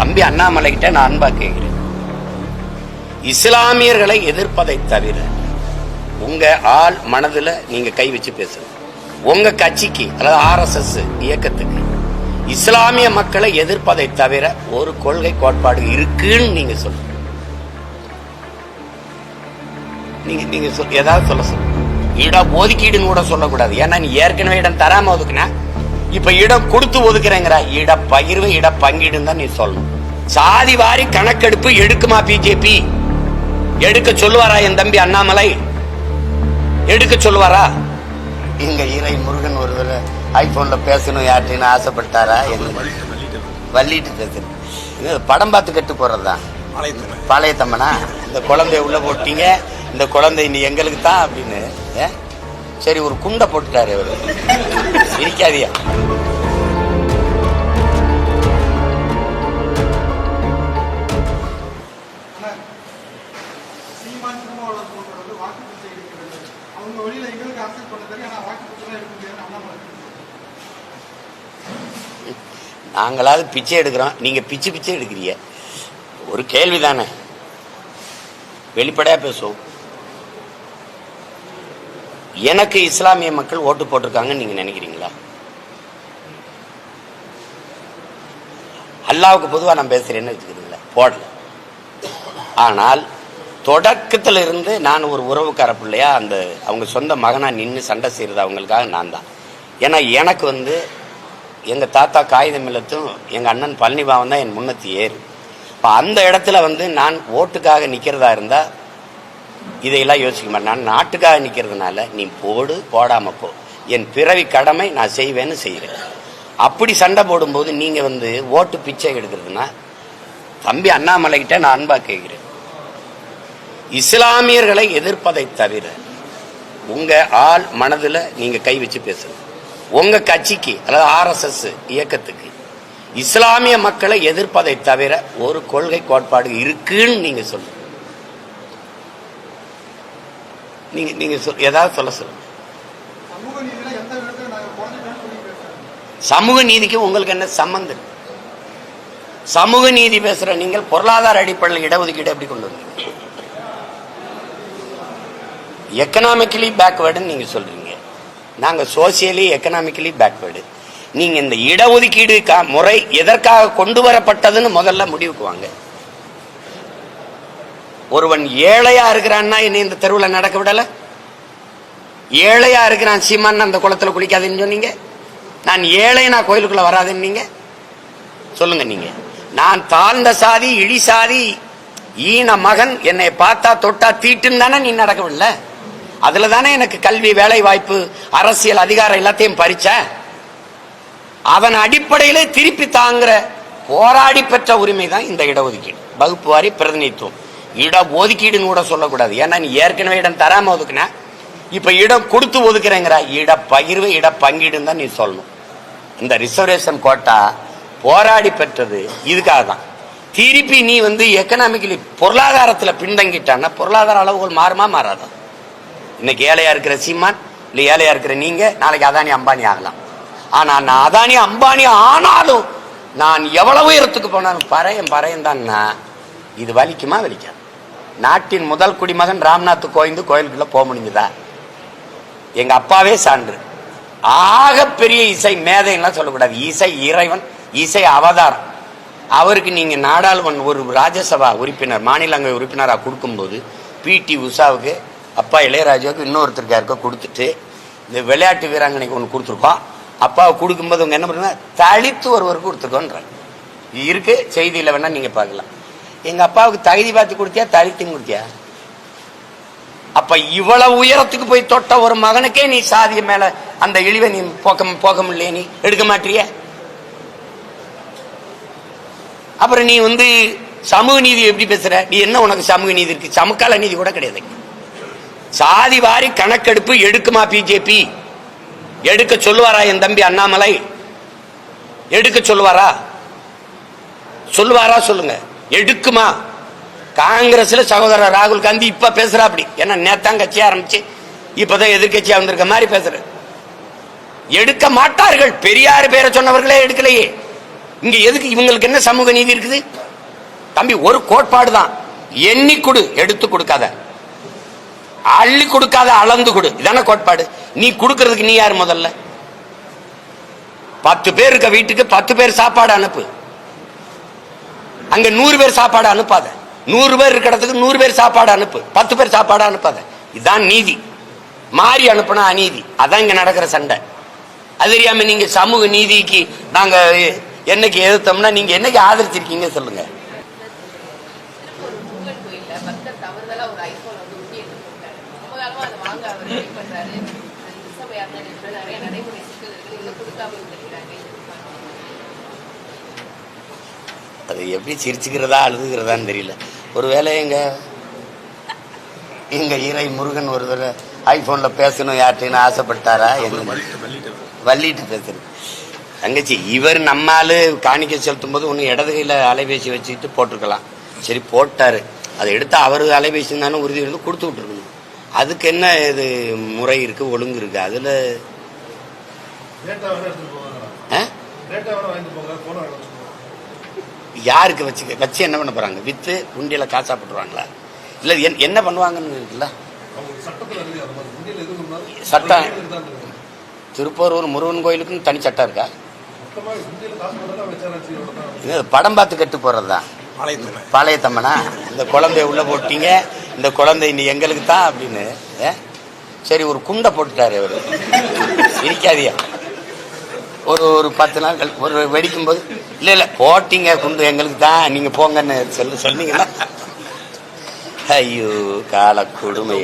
தம்பி அண்ணாமலை கிட்ட நான் அன்பா கேட்கிறேன், இஸ்லாமியர்களை எதிர்ப்பதை தவிர உங்க ஆள் மனதுல நீங்க கை வச்சு பேசுங்க. உங்க கட்சிக்கு அதாவது RSS இயக்கத்துக்கு இஸ்லாமிய மக்களை எதிர்ப்பதை தவிர ஒரு கொள்கை கோட்பாடு இருக்குன்னு நீங்க சொல்லுங்க. நீங்க ஏதாவது சொல்ல இடம் ஒதுக்கீடுன்னு கூட சொல்லக்கூடாது. ஏன்னா நீ ஏற்கனவே இடம் தராம ஒதுக்குனா இப்ப இடம் கொடுத்து ஒதுக்குறேங்கிற இட பகிர்வு இட பங்கீடுன்னு தான் நீ சொல்லணும். சாதி வாரி கணக்கெடுப்பு எடுக்குமா பிஜேபி? எடுக்க சொல்லுவாரா என் தம்பி அண்ணாமலை? எடுக்க சொல்லுவாரா? இங்க இறை முருகன் ஒருவர் ஐபோன்ல பேசணும் யார்கிட்ட ஆசைப்பட்டாரா? வள்ளிட்டு பேசுறேன். படம் பார்த்து கட்டு போறதுதான் பழைய தம்மனா. இந்த குழந்தைய உள்ள போட்டீங்க, இந்த குழந்தை நீ எங்களுக்கு தான் அப்படின்னு. சரி, ஒரு குண்டை போட்டுட்டாரு அவரு. இருக்காதியா? நாங்களாவது பிச்சை எடுக்கிறோம், நீங்க பிச்சை எடுக்கிறீங்க. ஒரு கேள்விதானே, வெளிப்படையா பேசுவோம். எனக்கு இஸ்லாமிய மக்கள் ஓட்டு போட்டிருக்காங்கன்னு நீங்க நினைக்கிறீங்களா? அல்லாவுக்கு பொதுவா நான் பேசுறேன்னு வச்சுக்கிறீங்களா? போடல. ஆனால் தொடக்கத்துல இருந்து நான் ஒரு உறவுக்கார பிள்ளையா அந்த அவங்க சொந்த மகனா நின்று சண்டை செய்யறது அவங்களுக்காக நான் தான். ஏன்னா எனக்கு எங்க தாத்தா காகிதம் இல்லத்தும் எங்க அண்ணன் பழனிபாவன் தான் என் முன்னத்தி ஏறு. அந்த இடத்துல நான் ஓட்டுக்காக நிக்கிறதா இருந்தா இதையெல்லாம் யோசிக்க மாட்டேன். நான் நாட்டுக்காக நிக்கிறதுனால நீ போடு போடாம போ, என் பிறவி கடமை நான் செய்வேன்னு செய்யறேன். அப்படி சண்டை போடும்போது நீங்க ஓட்டு பிச்சை எடுக்கிறதுனா தம்பி அண்ணாமலை கிட்ட நான் அன்பா கேட்கிறேன், இஸ்லாமியர்களை எதிர்ப்பதை தவிர உங்க ஆள் மனதுல நீங்க கை வச்சு பேசுங்க. உங்க கட்சிக்கு அதாவது RSS இயக்கத்துக்கு இஸ்லாமிய மக்களை எதிர்ப்பதை தவிர ஒரு கொள்கை கோட்பாடு இருக்குன்னு நீங்க சொல்லுங்க. நீங்க ஏதாவது சொல்லுங்க. சமூக நீதிக்கு உங்களுக்கு என்ன சம்பந்தம்? சமூக நீதி பேசுற நீங்கள் பொருளாதார அடிப்படையில் இடஒதுக்கீடு எப்படி கொண்டு வந்தீங்க? எக்கனாமிக்கலி பேக்வேர்டுன்னு நீங்க சொல்றீங்க, நாங்க சோசியலி எக்கனாமிக்கலி பேக்வேர்டு. நீங்க இந்த இடஒதுக்கீடு முறை எதற்காக கொண்டு வரப்பட்டதுன்னு முதல்ல முடிவுக்கு வாங்க. ஒருவன் ஏழையா இருக்கிறான்னா என்ன இந்த தெருவில் நடக்க விடல? ஏழையா இருக்கிறான் சீமான் அந்த குளத்துல குளிக்காதுன்னு சொன்னீங்க. நான் ஏழை, நான் கோயிலுக்குள்ள வராதுன்னு நீங்க சொல்லுங்க. நீங்க நான் தாழ்ந்த சாதி இழி சாதி ஈன மகன், என்னை பார்த்தா தொட்டா தீட்டுன்னு தானே நீ நடக்கவில்ல? அதுல தானே எனக்கு கல்வி வேலை வாய்ப்பு அரசியல் அதிகாரம் எல்லாத்தையும் பறிச்ச. அதன் அடிப்படையிலே திருப்பி தாங்கிற போராடி பெற்ற உரிமை தான் இந்த இடஒதுக்கீடு, வகுப்பு வாரி பிரதிநிதித்துவம். இட ஒதுக்கீடுன்னு கூட சொல்லக்கூடாது. ஏன்னா நீ ஏற்கனவே இடம் தராம ஒதுக்குன, இப்ப இடம் கொடுத்து ஒதுக்குறேங்கிற இட பகிர்வு இட பங்கீடுன்னு தான் நீ சொல்லணும். இந்த ரிசர்வேஷன் கோட்டா போராடி பெற்றது இதுக்காக தான். திருப்பி நீ எக்கனாமிக்கலி பொருளாதாரத்துல பின்தங்கிட்டான்னா பொருளாதார அளவுகள் மாறுமா மாறாதா? இன்னைக்கு ஏழையா இருக்கிற சீமான் இல்ல ஏழையா இருக்கிற நீங்க நாளைக்கு அதானி அம்பானி ஆகலாம். ஆனா நான் அதானி அம்பானி ஆனாலும் நான் எவ்வளவு உயரத்துக்கு போனாலும் பறையன் தான். இது வலிக்குமா? வலிக்காது. நாட்டின் முதல் குடிமகன் ராம்நாத் கோவிந்த் கோயிலுக்குள்ள போக முடிஞ்சதா? எங்க அப்பாவே சான்று. ஆக பெரிய இசை மேதைலாம் சொல்லக்கூடாது, இசை இறைவன், இசை அவதாரம். அவருக்கு நீங்க நாடாளுமன்ற ஒரு ராஜ்யசபா உறுப்பினர் மாநிலங்களவை உறுப்பினராக கொடுக்கும்போது PT உஷாவுக்கு அப்பா இளையராஜாவுக்கு இன்னொருத்தருக்கு யாருக்கோ கொடுத்துட்டு இந்த விளையாட்டு வீராங்கனைக்கு ஒன்று கொடுத்துருக்கோம். அப்பாவை கொடுக்கும்போது அவங்க என்ன பண்ணுறாங்க, தலித்து ஒருவருக்கு கொடுத்துருக்கோன்றாங்க. இருக்கு செய்தியில் வேணா நீங்க பார்க்கலாம். எங்க அப்பாவுக்கு தகுதி பார்த்து கொடுத்தியா தலித்துன்னு கொடுத்தியா? அப்ப இவ்வளவு உயரத்துக்கு போய் தொட்ட ஒரு மகனுக்கே நீ சாதிய மேல அந்த இழிவை நீ போக முடியல, நீ எடுக்க மாட்டிய. அப்புறம் நீ சமூக நீதி எப்படி பேசுற? நீ என்ன உனக்கு சமூக நீதி இருக்கு? சமகால நீதி கூட கிடையாது. சாதி வாரி கணக்கெடுப்பு எடுக்குமா பிஜேபி? எடுக்க சொல்லுவாரா என் தம்பி அண்ணாமலை? எடுக்க சொல்லுவாரா? சொல்லுங்க. எடுக்குமா? காங்கிரஸ்ல சகோதரர் ராகுல் காந்தி இப்ப பேசுறா அப்படி. ஏன்னா நேத்தான் கட்சி ஆரம்பிச்சு இப்பதான் எதிர்கட்சியா வந்திருக்க மாதிரி பேசுற. எடுக்க மாட்டார்கள். பெரியார் பேரை சொன்னவர்களே எடுக்கலையே. இங்க எதுக்கு இவங்களுக்கு என்ன சமூக நீதி இருக்குது? தம்பி, ஒரு கோட்பாடு தான், எண்ணி கொடு, எடுத்து கொடுக்காத, அள்ளி கொடுக்காத, அளந்து கொடு, இதான கோட்பாடு. நீ கொடுக்கறதுக்கு நீ யார்? முதல்ல 10 பேர் இருக்க வீட்டுக்கு 10 பேர் சாப்பாடு அனுப்பு, அங்க 100 பேர் சாப்பாடு அனுப்பாத. 100 பேர் இருக்கிற இடத்துக்கு 100 பேர் சாப்பாடு அனுப்பு, 10 பேர் சாப்பாடு அனுப்பாத. இதுதான் நீதி. மாறி அனுப்புனா அநீதி. அதான் இங்க நடக்கிற சண்டை. அது தெரியாம நீங்க சமூக நீதிக்கு நாங்க என்னைக்கு எதிர்த்தோம்னா நீங்க என்னைக்கு ஆதரிச்சிருக்கீங்க சொல்லுங்க. அது எப்படி சிரிச்சுக்கிறதா அழுதுகிறதான்னு தெரியல. ஒருவேளை எங்க ஈரை முருகன் ஒரு தடவை ஐபோன்ல பேசணும் யார்கிட்ட ஆசைப்பட்டாரா? வள்ளிட்டு பேசுறது தங்கச்சி. இவர் நம்மாலு காணிக்கை செலுத்தும் போது ஒண்ணு இடது கையில அலைபேசி வச்சுக்கிட்டு போட்டிருக்கலாம். சரி போட்டாரு, அதை எடுத்து அவரு அலைபேசி தானே உறுதி இருந்து கொடுத்து விட்டுருக்கணும். அதுக்கு என்ன இது முறை இருக்கு, ஒழுங்கு இருக்கு? அதுல யாருக்கு வச்சு என்ன பண்ண போறாங்க? வித்து உண்டியில காசா போட்டுருவாங்களா? இல்ல என்ன பண்ணுவாங்கன்னு இருக்குல்ல சட்டம். திருப்பூர் முருகன் கோயிலுக்குன்னு தனி சட்டம் இருக்கா? படம் பார்த்து கட்டு போறதுதான். பாளையத்தம்மனா இந்த குழந்தைய உள்ள போட்டீங்க, இந்த குழந்தை இனி எங்களுக்கு தான் அப்படின்னு. சரி, ஒரு குண்டை போட்டுட்டாரு அவரு. இருக்காதியா ஒரு 10 நாள் ஒரு வெடிக்கும் போது இல்ல போட்டீங்க குண்டு எங்களுக்கு தான், நீங்க போங்கன்னு சொன்னீங்கன்னா ஐயோ கால கொடுமை.